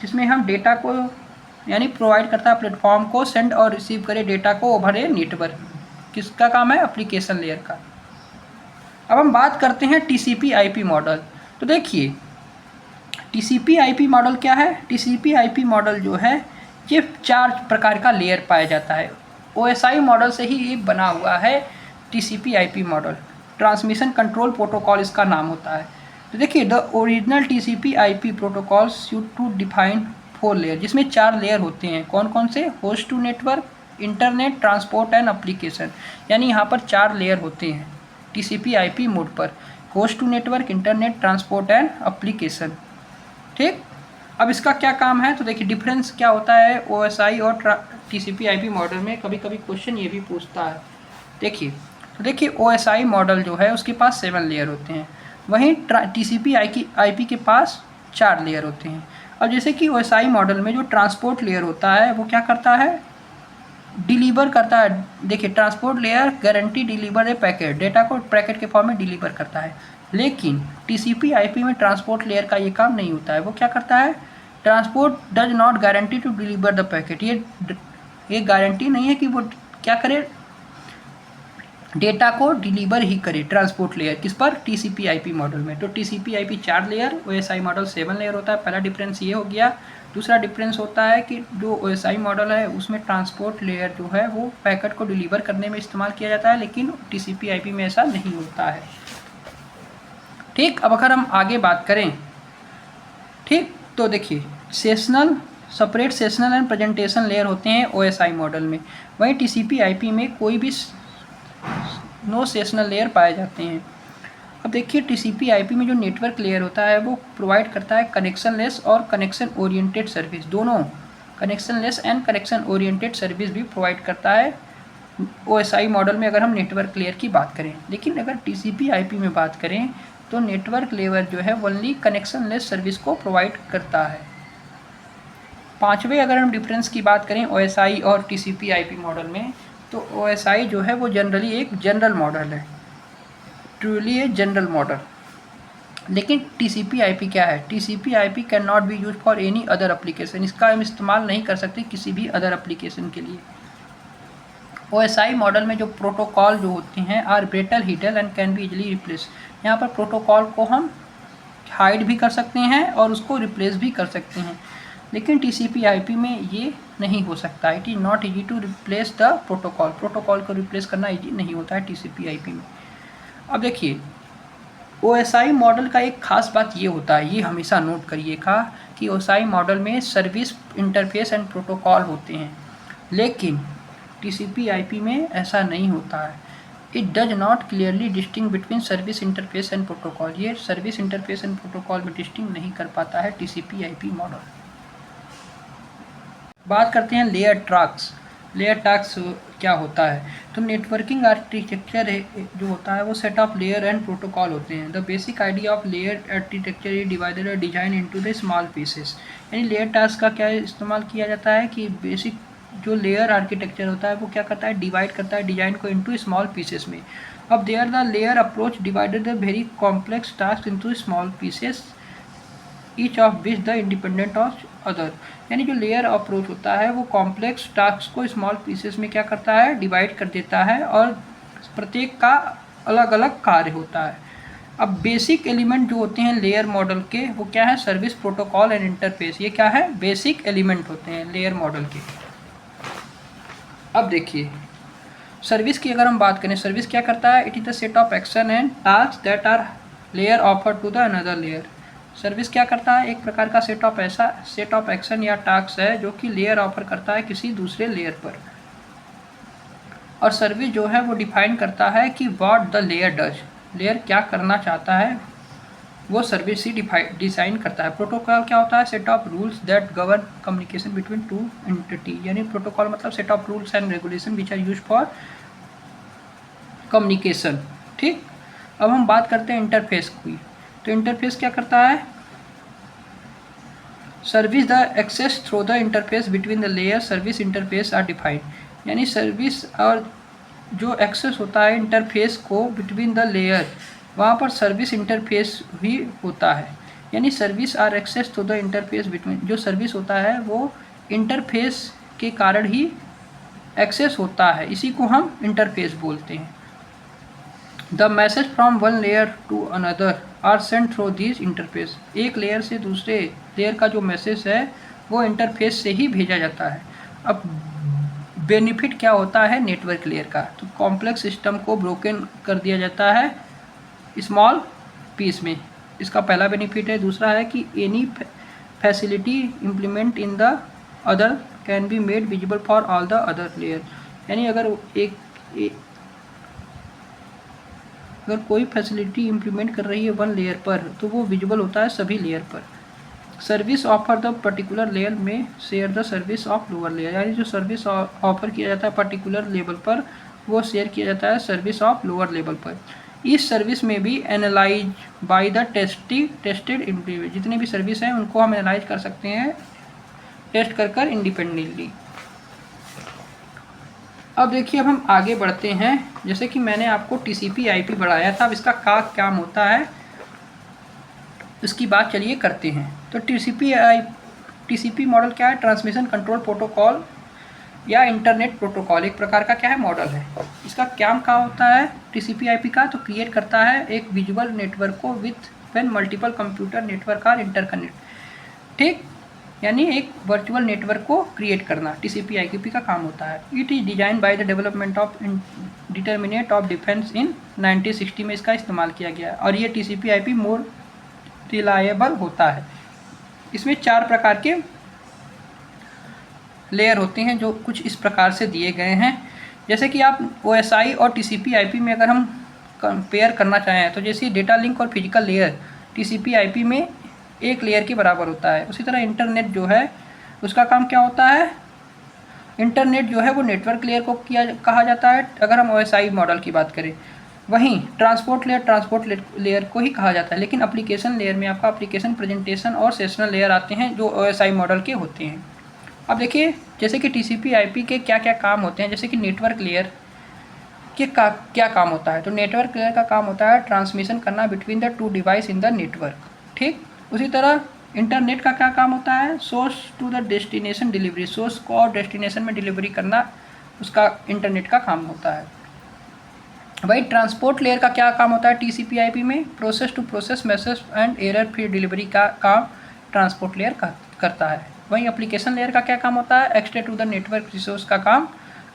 जिसमें हम डेटा को, यानी प्रोवाइड करता है प्लेटफॉर्म को सेंड और रिसीव करे डेटा को ओवर ए नेटवर्क। किसका काम है, एप्लीकेशन लेयर का। अब हम बात करते हैं TCP/IP मॉडल। तो देखिए TCP/IP मॉडल क्या है, TCP/IP मॉडल जो है ये 4 प्रकार का लेयर पाया जाता है। OSI मॉडल से ही ये बना हुआ है TCP/IP model, transmission control protocol इसका नाम होता है। तो देखिए the original TCP/IP protocols used to define 4 layer, जिसमें 4 लेयर होते हैं। कौन कौन से, host to network, internet, transport and application, यानी यहाँ पर 4 लेयर होते हैं TCP/IP मोड पर, host to network, internet, transport and application, ठीक। अब इसका क्या काम है, तो देखिए डिफरेंस क्या होता है OSI और TCP/IP मॉडल में। कभी कभी क्वेश्चन ये भी पूछता है, देखिए, तो देखिए OSI मॉडल जो है उसके पास 7 लेयर होते हैं, वहीं TCP IP के पास 4 लेयर होते हैं। अब जैसे कि OSI मॉडल में जो ट्रांसपोर्ट लेयर होता है वो क्या करता है, डिलीवर करता है। देखिए, ट्रांसपोर्ट लेयर गारंटी डिलीवर ए पैकेट, डेटा को पैकेट के फॉर्म में डिलीवर करता है। लेकिन TCP IP में ट्रांसपोर्ट लेयर का ये काम नहीं होता है। वो क्या करता है, transport does not guarantee to deliver the packet, ये गारंटी नहीं है कि वो क्या करे, डेटा को डिलीवर ही करे ट्रांसपोर्ट लेयर किस पर, TCP IP मॉडल में। तो TCP IP 4 layer, OSI model 7 layer होता है। पहला डिफरेंस ये हो गया। दूसरा डिफरेंस होता है कि जो OSI मॉडल है उसमें ट्रांसपोर्ट लेयर जो है वो पैकेट को डिलीवर करने में इस्तेमाल किया जाता है, लेकिन TCP IP में ऐसा नहीं होता है। ठीक, अब अगर हम आगे बात करें, ठीक, तो देखिए separate sessional and presentation layer होते हैं OSI मॉडल में, वहीं TCP IP में कोई भी नो सेशनल लेयर पाए जाते हैं। अब देखिए TCP IP में जो नेटवर्क लेयर होता है वो प्रोवाइड करता है कनेक्शन लेस और कनेक्शन ओरिएंटेड सर्विस, दोनों connection less and connection oriented service भी प्रोवाइड करता है OSI मॉडल में, अगर हम नेटवर्क लेयर की बात करें। लेकिन अगर TCP IP में बात करें तो नेटवर्क लेयर जो है ओनली कनेक्शन लेस सर्विस को प्रोवाइड करता है। पाँचवें अगर हम डिफरेंस की बात करें OSI और TCP IP मॉडल में, तो OSI जो है वो जनरली एक जनरल मॉडल है, ट्रूली ए जनरल मॉडल। लेकिन TCP IP क्या है, TCP IP can not be use for any other application, इसका हम इस्तेमाल नहीं कर सकते किसी भी अदर एप्लीकेशन के लिए। OSI मॉडल में जो प्रोटोकॉल जो होते हैं are brittle hidden and can be easily replace, यहाँ पर प्रोटोकॉल को हम हाइड भी कर सकते हैं और उसको रिप्लेस भी कर सकते हैं। लेकिन TCP IP में ये नहीं हो सकता, it is not easy to replace the protocol, protocol को रिप्लेस करना ईजी नहीं होता है TCP IP में। अब देखिए OSI मॉडल का एक खास बात ये होता है, ये हमेशा नोट करिएगा कि OSI मॉडल में सर्विस इंटरफेस एंड प्रोटोकॉल होते हैं, लेकिन TCP IP में ऐसा नहीं होता है। It does not clearly distinguish between service interface and protocol, ये सर्विस इंटरफेस एंड प्रोटोकॉल में डिस्टिंग नहीं कर पाता है TCP IP मॉडल। बात करते हैं लेयर ट्रैक्स। लेयर ट्रैक्स क्या होता है, तो नेटवर्किंग आर्किटेक्चर जो होता है वो set of layer and protocol होते हैं। The basic idea of layer architecture is divided और design into the small pieces, यानी लेयर ट्रैक्स का क्या इस्तेमाल किया जाता है कि बेसिक जो लेयर आर्किटेक्चर होता है वो क्या करता है, डिवाइड करता है डिजाइन को इनटू स्मॉल पीसेस में। अब there the layer approach divided the very complex task into small pieces each of which the independent of other, यानी जो लेयर अप्रोच होता है वो कॉम्प्लेक्स टास्क को स्मॉल पीसेस में क्या करता है, डिवाइड कर देता है और प्रत्येक का अलग अलग कार्य होता है। अब बेसिक एलिमेंट जो होते हैं लेयर मॉडल के वो क्या है, सर्विस प्रोटोकॉल एंड इंटरफेस, ये क्या है, बेसिक एलिमेंट होते हैं लेयर मॉडल के। अब देखिए सर्विस की अगर हम बात करें, सर्विस क्या करता है, it is the set of action and task that are layer offer to the another layer. Service क्या करता है, एक प्रकार का सेट ऑफ एक्शन या टास्क है जो कि लेयर ऑफर करता है किसी दूसरे लेयर पर। और सर्विस जो है वो डिफाइन करता है कि what the layer does, layer क्या करना चाहता है वो सर्विस ही डिजाइन करता है। प्रोटोकॉल क्या होता है, set of rules that govern communication between two entity, यानी प्रोटोकॉल मतलब set of rules and regulation which are use for communication. ठीक, अब हम बात करते हैं इंटरफेस की, तो इंटरफेस क्या करता है, service the access through the interface between the layer service interface are defined, यानी सर्विस और जो एक्सेस होता है इंटरफेस को बिटवीन द लेयर, वहाँ पर सर्विस इंटरफेस भी होता है, यानी service are access to the interface between, जो सर्विस होता है वो इंटरफेस के कारण ही एक्सेस होता है, इसी को हम इंटरफेस बोलते हैं। The message from one layer to another are send through this interface, एक लेयर से दूसरे लेयर का जो मैसेज है वो इंटरफेस से ही भेजा जाता है। अब बेनिफिट क्या होता है नेटवर्क लेयर का, तो कॉम्प्लेक्स सिस्टम को ब्रोकन कर दिया जाता है स्मॉल पीस में, इसका पहला बेनिफिट है। दूसरा है कि any facility implement in the other can be made visible for all the other layer, यानी अगर अगर कोई फैसिलिटी इम्प्लीमेंट कर रही है वन लेयर पर तो वो विजिबल होता है सभी लेयर पर। Service offer the particular layer में share the service of lower layer, यानी जो सर्विस ऑफर किया जाता है पर्टिकुलर लेवल पर वो शेयर किया जाता है सर्विस ऑफ लोअर लेवल पर। इस सर्विस में भी analyze by the tested individual, जितनी भी सर्विस हैं उनको हम एनालाइज कर सकते हैं टेस्ट कर इंडिपेंडेंटली। अब देखिए, अब हम आगे बढ़ते हैं। जैसे कि मैंने आपको TCP IP बढ़ाया था, अब इसका क्या काम होता है इसकी बात चलिए करते हैं। तो TCP मॉडल क्या है? ट्रांसमिशन कंट्रोल प्रोटोकॉल या इंटरनेट प्रोटोकॉल, एक प्रकार का क्या है मॉडल है। इसका क्या होता है TCP IP का? तो क्रिएट करता है एक विजुअल नेटवर्क को with when multiple computer network are interconnect, ठीक, यानी एक वर्चुअल नेटवर्क को क्रिएट करना TCP IP का काम होता है। It is design by the development of determinate of defense in 1960 में इसका इस्तेमाल किया गया है, और ये TCP IP मोर रिलायबल होता है। इसमें 4 प्रकार के लेयर होते हैं जो कुछ इस प्रकार से दिए गए हैं। जैसे कि आप OSI और TCP IP में अगर हम कंपेयर करना चाहें तो जैसे डेटा लिंक और फिजिकल लेयर TCP IP में एक लेयर के बराबर होता है। उसी तरह इंटरनेट जो है उसका काम क्या होता है? इंटरनेट जो है वो नेटवर्क लेयर को कहा जाता है अगर हम OSI मॉडल की बात करें। वहीं ट्रांसपोर्ट लेयर को ही कहा जाता है। लेकिन एप्लीकेशन लेयर में आपका एप्लीकेशन प्रेजेंटेशन और सेशनल लेयर आते हैं जो OSI मॉडल के होते हैं। अब देखिए, जैसे कि TCP IP के क्या क्या काम होते हैं। जैसे कि नेटवर्क लेयर के क्या काम होता है? तो नेटवर्क लेयर का काम होता है ट्रांसमिशन करना between the 2 device in the network, ठीक। उसी तरह इंटरनेट का क्या काम होता है? Source to the destination delivery, source को और डेस्टिनेशन में डिलीवरी करना उसका इंटरनेट का काम होता है। वही ट्रांसपोर्ट लेयर का क्या काम होता है TCP IP में? Process to process message and error free delivery का काम ट्रांसपोर्ट लेयर करता है। वहीं एप्लीकेशन लेयर का क्या काम होता है? Extend to the network resource का काम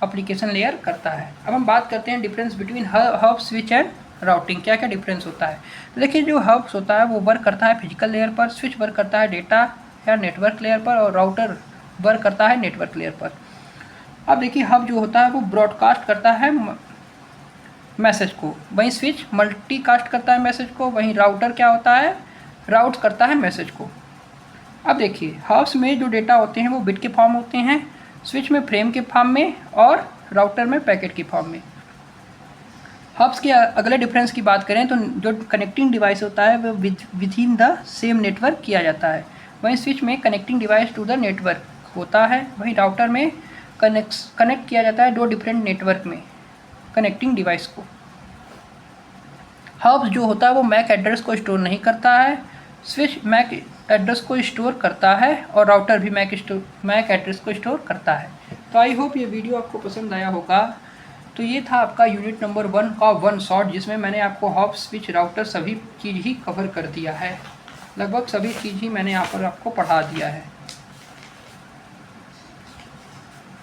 एप्लीकेशन लेयर करता है। अब हम बात करते हैं difference between hub, switch and routing, क्या क्या डिफरेंस होता है। तो देखिए, जो हब्स होता है वो वर्क करता है फिजिकल लेयर पर, स्विच वर्क करता है डेटा या नेटवर्क लेयर पर, और राउटर वर्क करता है नेटवर्क लेयर पर। अब देखिए, हब जो होता है वो ब्रॉडकास्ट करता है मैसेज को, वहीं स्विच मल्टीकास्ट करता है मैसेज को, वहीं राउटर क्या होता है? राउट करता है मैसेज को। अब देखिए, हब्स में जो डेटा होते हैं वो बिट के फॉर्म होते हैं, स्विच में फ्रेम के फॉर्म में, और राउटर में पैकेट के फॉर्म में। हब्स के अगले डिफरेंस की बात करें तो जो कनेक्टिंग डिवाइस होता है वो with in the same network किया जाता है। वहीं स्विच में connecting device to the network होता है, वहीं राउटर में कनेक्ट किया जाता है 2 डिफरेंट नेटवर्क में कनेक्टिंग डिवाइस को। हब्स जो होता है वो मैक एड्रेस को स्टोर नहीं करता है, स्विच मैक एड्रेस को स्टोर करता है, और राउटर भी मैक एड्रेस को स्टोर करता है। तो आई होप ये वीडियो आपको पसंद आया होगा। तो ये था आपका यूनिट नंबर 1 का 1 शॉट, जिसमें मैंने आपको हब, स्विच, राउटर सभी चीज़ ही कवर कर दिया है। लगभग सभी चीज़ ही मैंने यहाँ पर आपको पढ़ा दिया है,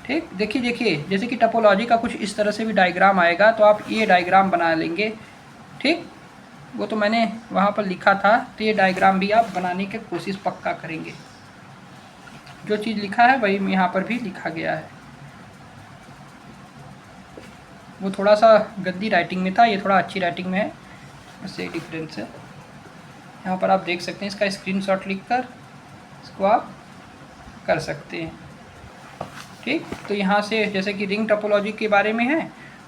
ठीक। देखिए, जैसे कि टोपोलॉजी का कुछ इस तरह से भी डायग्राम आएगा, तो आप ये डायग्राम बना लेंगे, ठीक। वो तो मैंने वहाँ पर लिखा था, तो ये डायग्राम भी आप बनाने की कोशिश पक्का करेंगे। जो चीज़ लिखा है वही यहाँ पर भी लिखा गया है। वो थोड़ा सा गंदी राइटिंग में था, ये थोड़ा अच्छी राइटिंग में है, उससे डिफरेंस है। यहाँ पर आप देख सकते हैं, इसका स्क्रीनशॉट लिखकर इसको आप कर सकते हैं, ठीक। तो यहाँ से जैसे कि रिंग टोपोलॉजी के बारे में है,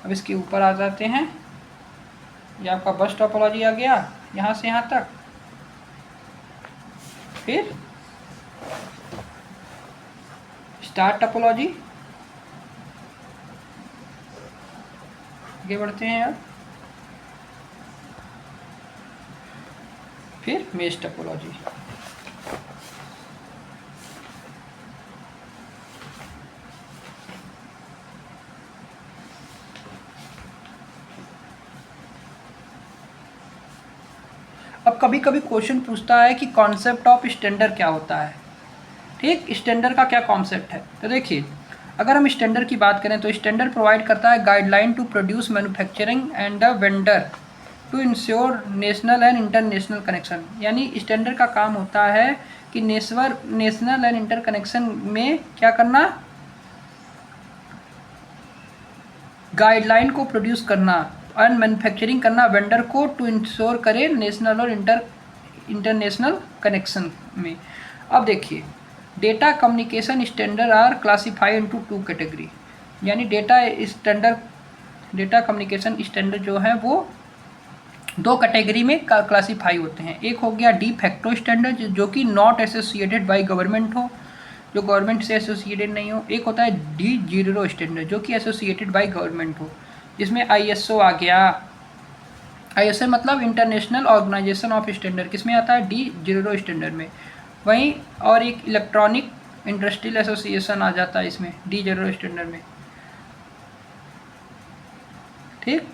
अब इसके ऊपर आ जाते हैं। ये आपका बस टोपोलॉजी आ गया यहाँ से यहाँ तक। फिर स्टार टोपोलॉजी, आगे बढ़ते हैं यार। फिर मेश टोपोलॉजी, अब कभी कभी क्वेश्चन पूछता है कि कॉन्सेप्ट ऑफ स्टैंडर्ड क्या होता है, ठीक। स्टैंडर्ड का क्या कॉन्सेप्ट है? तो देखिए, अगर हम स्टैंडर्ड की बात करें तो स्टैंडर्ड प्रोवाइड करता है guideline to produce manufacturing and the vendor to ensure national and international connection. यानी स्टैंडर्ड का काम होता है कि नेशनल एंड इंटर कनेक्शन में क्या करना, गाइडलाइन को प्रोड्यूस करना एंड मैन्युफैक्चरिंग करना वेंडर को टू इंश्योर करे नेशनल और इंटरनेशनल कनेक्शन में। अब देखिए, data communication standard are classified into 2 category, यानी data standard data communication standard जो है वो दो कैटेगरी में क्लासीफाई होते हैं। एक हो गया डी फैक्टो स्टैंडर्ड जो कि नॉट एसोसिएटेड बाय गवर्नमेंट हो, जो गवर्नमेंट से एसोसिएटेड नहीं हो। एक होता है डी जीरो स्टैंडर्ड जो कि एसोसिएटेड बाय गवर्नमेंट हो, जिसमें आईएसओ आ गया। आईएसओ मतलब इंटरनेशनल ऑर्गेनाइजेशन ऑफ स्टैंडर्ड, किसमें आता है? डी जीरो स्टैंडर्ड में। वहीं और एक इलेक्ट्रॉनिक इंडस्ट्रियल एसोसिएशन आ जाता है इसमें डी जीरो स्टैंडर्ड में, ठीक।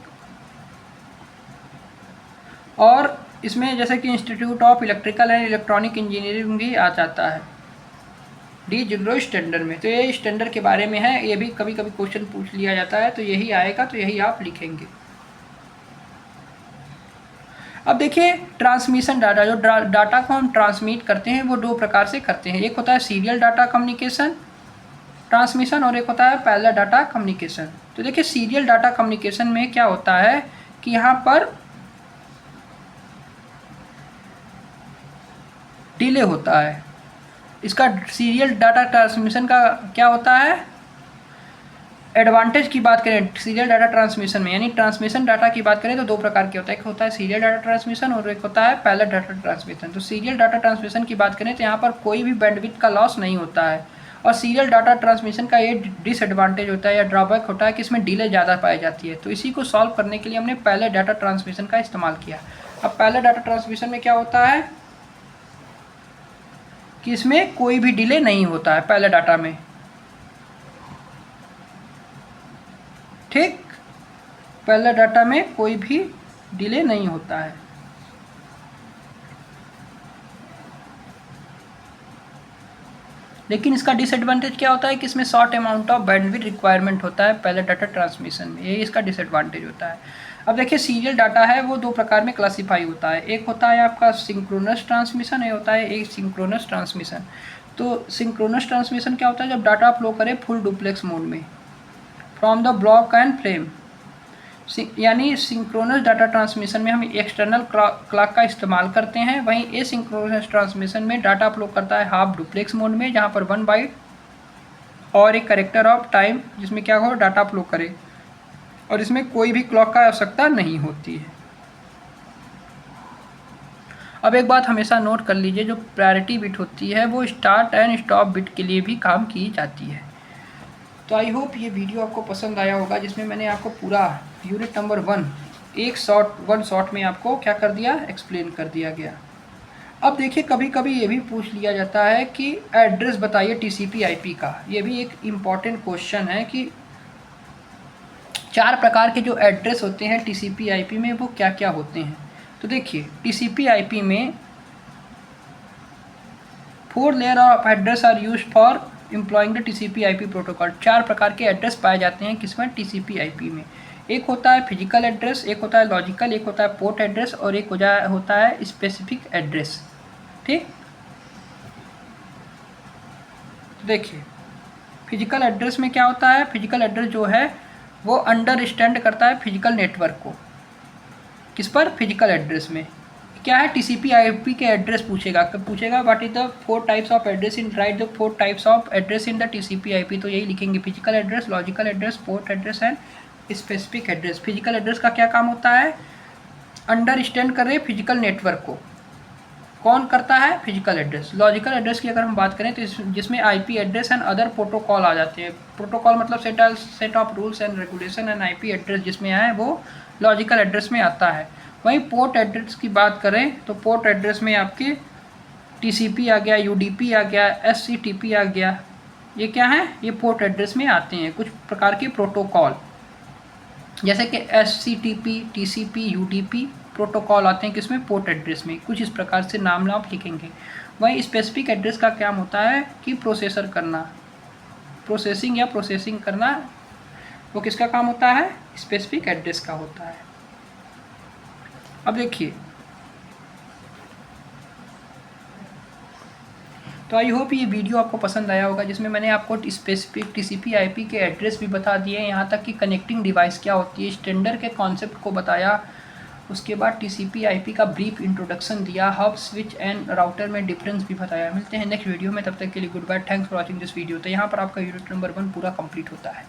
और इसमें जैसे कि institute of electrical and electronic engineering भी आ जाता है डी जीरो स्टैंडर्ड में। तो ये स्टैंडर्ड के बारे में है, ये भी कभी कभी क्वेश्चन पूछ लिया जाता है, तो यही आएगा, तो यही आप लिखेंगे। अब देखिए ट्रांसमिशन डाटा, जो डाटा को हम ट्रांसमिट करते हैं वो दो प्रकार से करते हैं। एक होता है सीरियल डाटा कम्युनिकेशन ट्रांसमिशन और एक होता है पैरेलल डाटा कम्युनिकेशन। तो देखिए सीरियल डाटा कम्युनिकेशन में क्या होता है कि यहाँ पर डिले होता है। इसका सीरियल डाटा ट्रांसमिशन का क्या होता है? एडवांटेज की बात करें सीरियल डाटा ट्रांसमिशन में, यानी ट्रांसमिशन डाटा की बात करें तो दो प्रकार के होता है। एक होता है सीरियल डाटा ट्रांसमिशन और एक होता है पैरेलल डाटा ट्रांसमिशन। तो सीरियल डाटा ट्रांसमिशन की बात करें तो यहाँ पर कोई भी बैंडविड्थ का लॉस नहीं होता है। और सीरियल डाटा ट्रांसमिशन का ये डिसएडवांटेज होता है या ड्रॉबैक होता है कि इसमें डिले ज़्यादा पाई जाती है। तो इसी को सॉल्व करने के लिए हमने पैरेलल डाटा ट्रांसमिशन का इस्तेमाल किया। अब पैरेलल डाटा ट्रांसमिशन में क्या होता है कि इसमें कोई भी डिले नहीं होता है पैरेलल डाटा में, ठीक। पैरेलल डाटा में कोई भी डिले नहीं होता है। लेकिन इसका डिसएडवांटेज क्या होता है कि इसमें short amount of bandwidth requirement होता है पैरेलल डाटा ट्रांसमिशन में, यही इसका डिसएडवांटेज होता है। अब देखिए सीरियल डाटा है वो दो प्रकार में क्लासीफाई होता है। एक होता है आपका सिंक्रोनस ट्रांसमिशन, एक होता है एक सिंक्रोनस ट्रांसमिशन। तो सिंक्रोनस ट्रांसमिशन क्या होता है? जब डाटा फ्लो करे फुल डुप्लेक्स मोड में from the block and frame, यानी सिंक्रोनस डाटा ट्रांसमिशन में हम एक्सटर्नल क्लॉक का इस्तेमाल करते हैं। वहीं एसिंक्रोनस ट्रांसमिशन में डाटा फ्लो करता है हाफ डुप्लेक्स मोड में, जहाँ पर 1 बाइट और एक करेक्टर ऑफ टाइम जिसमें क्या हो डाटा फ्लो करे, और इसमें कोई भी क्लॉक का आवश्यकता नहीं होती है। अब एक बात हमेशा नोट कर लीजिए, जो प्रायोरिटी बिट होती है वो स्टार्ट एंड स्टॉप बिट के लिए भी काम की जाती है। तो आई होप ये वीडियो आपको पसंद आया होगा, जिसमें मैंने आपको पूरा यूनिट नंबर 1 वन शॉट में आपको क्या कर दिया, एक्सप्लेन कर दिया गया। अब देखिए कभी कभी ये भी पूछ लिया जाता है कि एड्रेस बताइए टीसीपी आईपी का। ये भी एक इम्पॉर्टेंट क्वेश्चन है कि 4 प्रकार के जो एड्रेस होते हैं टीसीपी आईपी में वो क्या क्या होते हैं। तो देखिए टीसीपी आईपी में 4 layer of address are used for employing the TCP IP protocol. 4 प्रकार के एड्रेस पाए जाते हैं किसमें? टीसीपी आईपी में। एक होता है फिजिकल एड्रेस, एक होता है लॉजिकल, एक होता है पोर्ट एड्रेस और एक होता है स्पेसिफिक एड्रेस, ठीक। तो देखिए फिजिकल एड्रेस में क्या होता है? फिजिकल एड्रेस जो है वो अंडरस्टैंड करता है फिजिकल नेटवर्क को। किस पर? फिजिकल एड्रेस में क्या है? टीसीपी आईपी के एड्रेस पूछेगा, कब पूछेगा? What is the 4 types of address in right the 4 types of address in the TCP IP. तो यही लिखेंगे physical address, logical address, port address and specific address. Physical address का क्या काम होता है? अंडरस्टैंड करे फिजिकल नेटवर्क को। कौन करता है? Physical address. लॉजिकल एड्रेस की अगर हम बात करें तो जिसमें IP address and other protocol आ जाते हैं। प्रोटोकॉल मतलब set of rules and regulation and IP address जिसमें है वो लॉजिकल एड्रेस में आता है। वहीं पोर्ट एड्रेस की बात करें तो पोर्ट एड्रेस में आपके टीसीपी आ गया, यूडीपी आ गया, एससीटीपी आ गया, ये क्या है? ये पोर्ट एड्रेस में आते हैं कुछ प्रकार के प्रोटोकॉल, जैसे कि एससीटीपी, टीसीपी, यूडीपी प्रोटोकॉल आते हैं किसमें? पोर्ट एड्रेस में। कुछ इस प्रकार से नाम आप लिखेंगे। वहीं स्पेसिफिक एड्रेस का काम होता है कि प्रोसेसर करना, प्रोसेसिंग या प्रोसेसिंग करना, वो किसका काम होता है? स्पेसिफिक एड्रेस का होता है। अब देखिए तो आई होप ये वीडियो आपको पसंद आया होगा, जिसमें मैंने आपको स्पेसिफिक टीसीपी आईपी के एड्रेस भी बता दिए, यहाँ तक कि कनेक्टिंग डिवाइस क्या होती है, स्टैंडर्ड के कॉन्सेप्ट को बताया, उसके बाद टीसीपी आईपी का ब्रीफ इंट्रोडक्शन दिया, हब स्विच एंड राउटर में डिफरेंस भी बताया। मिलते हैं नेक्स्ट वीडियो में, तब तक के लिए goodbye, thanks for watching this video. तो यहाँ पर आपका यूनिट नंबर 1 पूरा कंप्लीट होता है।